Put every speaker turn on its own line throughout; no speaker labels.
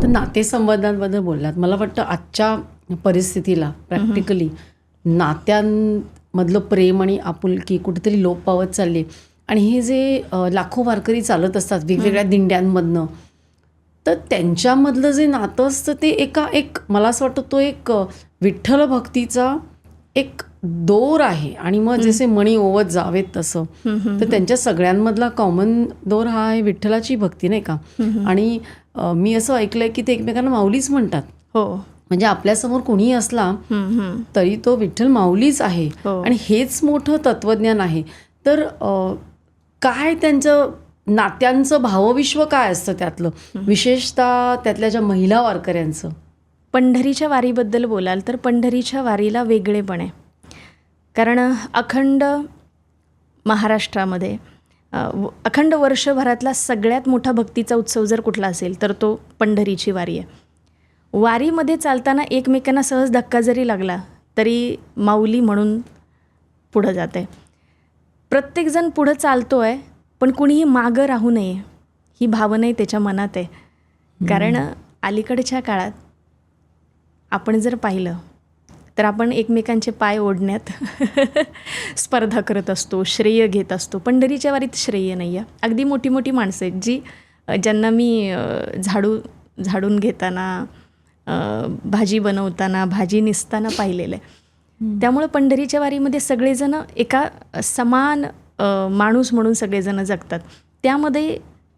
तर नातेसंबंधांबद्दल बोललात. मला वाटतं आजच्या परिस्थितीला प्रॅक्टिकली नात्यांमधलं प्रेम आणि आपुलकी कुठेतरी लोप पावत चालली. आणि हे जे लाखो वारकरी चालत असतात वेगवेगळ्या दिंड्यांमधनं, तर त्यांच्यामधलं जे नातं असतं ते एक मला असं वाटतं तो एक विठ्ठल भक्तीचा एक दोर आहे. आणि मग जसे मणी ओवत जावेत तसं, तर त्यांच्या सगळ्यांमधला कॉमन दोर हा आहे विठ्ठलाची भक्ती, नाही का. आणि मी असं ऐकलंय की ते एकमेकांना माऊलीच म्हणतात.
हो,
म्हणजे आपल्यासमोर कोणीही असला तरी तो विठ्ठल माऊलीच आहे. आणि हेच मोठं तत्वज्ञान आहे. तर काय त्यांचं नात्यांचं भावविश्व काय असतं त्यातलं, विशेषतः त्यातल्या ज्या महिला वारकऱ्यांचं?
पंढरीच्या वारीबद्दल बोलाल तर पंढरीच्या वारीला वेगळेपण आहे. कारण अखंड महाराष्ट्रामध्ये अखंड वर्षभरातला सगळ्यात मोठा भक्तीचा उत्सव जर कुठला असेल तर तो पंढरीची वारी आहे. वारीमध्ये चालताना एकमेकांना सहज धक्का जरी लागला तरी माऊली म्हणून पुढं जात आहे. प्रत्येकजण पुढं चालतो आहे, पण कुणीही मागं राहू नये ही भावनाही त्याच्या मनात आहे. कारण अलीकडच्या काळात आपण जर पाहिलं तर आपण एकमेकांचे पाय ओढण्यात स्पर्धा करत असतो, श्रेय घेत असतो. पंढरीच्या वारीत श्रेय नाही आहे. अगदी मोठी मोठी माणसं आहेत ज्यांना मी झाडून घेताना, भाजी बनवताना, भाजी निसताना पाहिलेलं आहे. त्यामुळं पंढरीच्या वारीमध्ये सगळेजण एका समान माणूस म्हणून सगळेजण जगतात. त्यामध्ये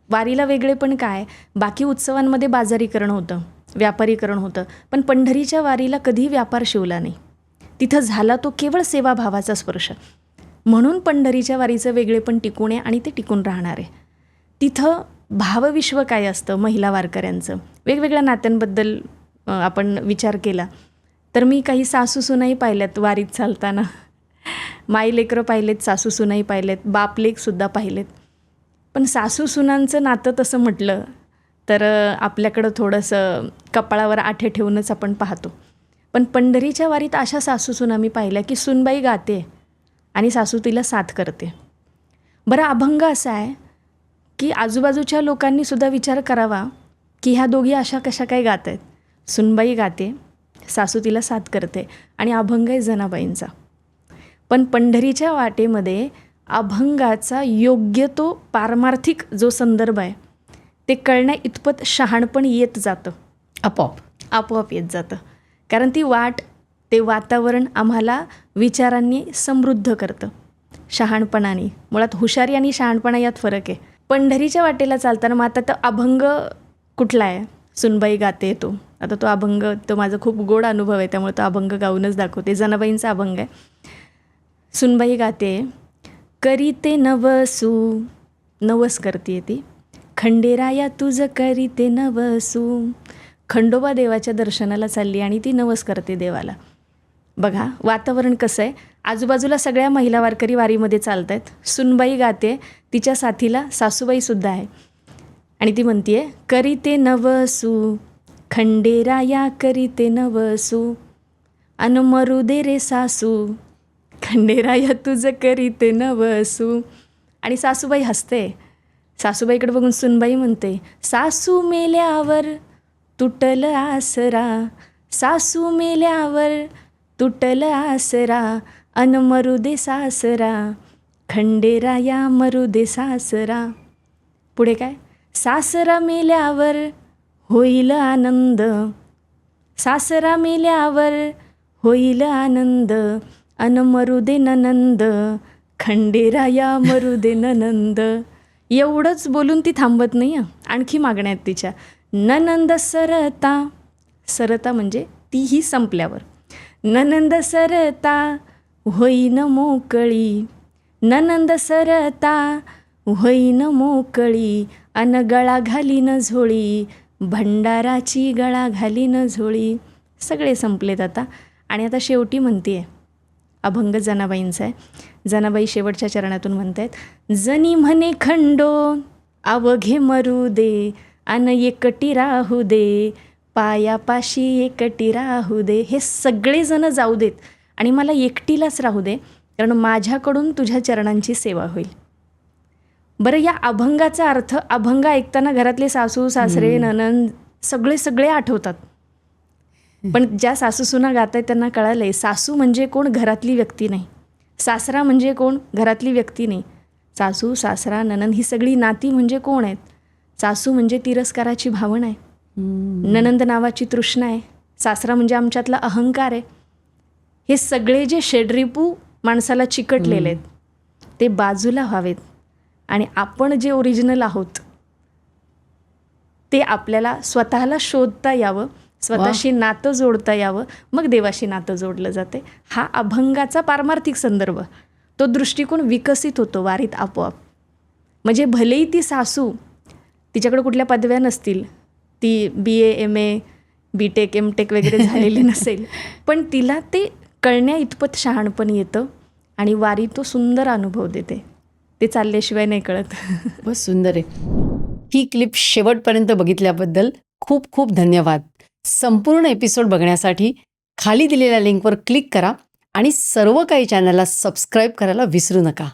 वारीला वेगळेपण काय, बाकी उत्सवांमध्ये बाजारीकरण होतं, व्यापारीकरण होतं, पण पंढरीच्या वारीला कधीही व्यापार शिवला नाही. तिथं झाला तो केवळ सेवाभावाचा स्पर्श. म्हणून पंढरीच्या वारीचं वेगळेपण टिकून आहे आणि ते टिकून राहणार आहे. तिथं भावविश्व काय असतं महिला वारकऱ्यांचं. वेगवेगळ्या नात्यांबद्दल आपण विचार केला तर मी काही सासूसुनाही पाहिल्यात वारीत चालताना, माई लेकरं पाहिलेत, सासूसुनाही पाहिलेत, बापलेकसुद्धा पाहिलेत. पण सासूसुनांचं नातं तसं म्हटलं तर आपल्याकडं थोडंसं कपाळावर आठे ठेवूनच आपण पाहतो. पण पंढरीच्या वारीत अशा सासूसुना मी पाहिल्या की सुनबाई गाते आणि सासू तिला साथ करते. बरं, अभंग असा आहे की आजूबाजूच्या लोकांनीसुद्धा विचार करावा की ह्या दोघी अशा कशा काय गात आहेत. सुनबाई गाते, सासू तिला साथ करते आणि अभंग आहे जनाबाईंचा. पण पंढरीच्या वाटेमध्ये अभंगाचा योग्य तो पारमार्थिक जो संदर्भ आहे ते कळण्या इतपत शहाणपण येत जातं, आपोआप येत जातं. कारण ती वाट, ते वातावरण आम्हाला विचारांनी समृद्ध करतं, शहाणपणाने. मुळात हुशारी आणि शहाणपणा यात फरक आहे. पंढरीच्या वाटेला चालताना मग आता तो अभंग कुठला आहे, सुनबाई गाते तो. आता तो अभंग, तो माझा खूप गोड अनुभव आहे त्यामुळे तो अभंग गाऊनच दाखवते. जनाबाईंचा अभंग आहे. सुनबाई गाते, करीते नवसू, नवस करते ती, खंडेराया तुझं करीते नवसू. खंडोबा देवाच्या दर्शनाला चालली आणि ती नवस करते देवाला. बघा वातावरण कसं आहे. आजूबाजूला सगळ्या महिला वारकरी वारीमध्ये चालत आहेत. सुनबाई गाते, तिच्या साथीला सासूबाईसुद्धा आहे आणि ती म्हणते करीते नवसू, खंडेराया करीते नवसू, अन मरू दे रे सासू, खंडेराया तुझं करीते नवसू. आणि सासूबाई हसते. सासूबाईकडे बघून सुनबाई म्हणते, सासू मेल्यावर तुटल आसरा, सासू मेल्यावर तुटल आसरा, अन मरू दे सासरा, खंडेराया मरू दे सासरा. पुढे काय, सासरा मेल्यावर होईल आनंद, सासरा मेल्यावर होईल आनंद, अन मरू दे ननंद, खंडेराया मरू दे ननंद. एवढंच बोलून ती थांबत नाही. आणखी मागण्या आहेत तिच्या. ननंद सरता, सरता म्हणजे तीही संपल्यावर, ननंद सरता होईन मोकळी, ननंद सरता होईन मोकळी, अन गळा घालीन झोळी, भंडाराची गळा घालीन झोळी. सगळे संपलेत आता. आणि आता शेवटी म्हणते, अभंग जनाबाईंचा आहे. जनाबाई शेवटच्या चरणातून म्हणत आहेत, जनी म्हणे खंडो अवघे मरू दे, अन एकटी राहू दे, पायापाशी एकटी राहू दे. हे सगळेजण जाऊ देत आणि मला एकटीलाच राहू दे, कारण माझ्याकडून तुझ्या चरणांची सेवा होईल. बरं, या अभंगाचा अर्थ, अभंग ऐकताना घरातले सासू सासरे नणंद सगळे आठवतात. पण ज्या सासूसुना गात आहेत त्यांना कळालं आहे, सासू म्हणजे कोण? घरातली व्यक्ती नाही. सासरा म्हणजे कोण? घरातली व्यक्ती नाही. सासू, सासरा, नणंद ही सगळी नाती म्हणजे कोण आहेत? सासू म्हणजे तिरस्काराची भावना आहे. नणंद नावाची तृष्णा आहे. सासरा म्हणजे आमच्यातला अहंकार आहे. हे सगळे जे षड्रिपू माणसाला चिकटलेले आहेत ते बाजूला व्हावेत आणि आपण जे ओरिजिनल आहोत ते आपल्याला स्वतःला शोधता यावं, स्वतःशी नातं जोडता यावं, मग देवाशी नातं जोडलं जाते. हा अभंगाचा पारमार्थिक संदर्भ, तो दृष्टिकोन विकसित होतो वारीत आपोआप. म्हणजे भलेही ती सासू, तिच्याकडे कुठल्या पदव्या नसतील, ती BA MA BTech MTech वगैरे झालेली नसेल, पण तिला ते कळण्या इतपत शहाणपण येतं आणि वारी तो सुंदर अनुभव देते. ते चालल्याशिवाय नाही कळत.
बस सुंदर आहे. ही क्लिप शेवटपर्यंत बघितल्याबद्दल खूप खूप धन्यवाद. संपूर्ण एपिसोड बघण्यासाठी खाली दिलेल्या लिंकवर क्लिक करा आणि सर्व काही चॅनलला सबस्क्राईब करायला विसरू नका.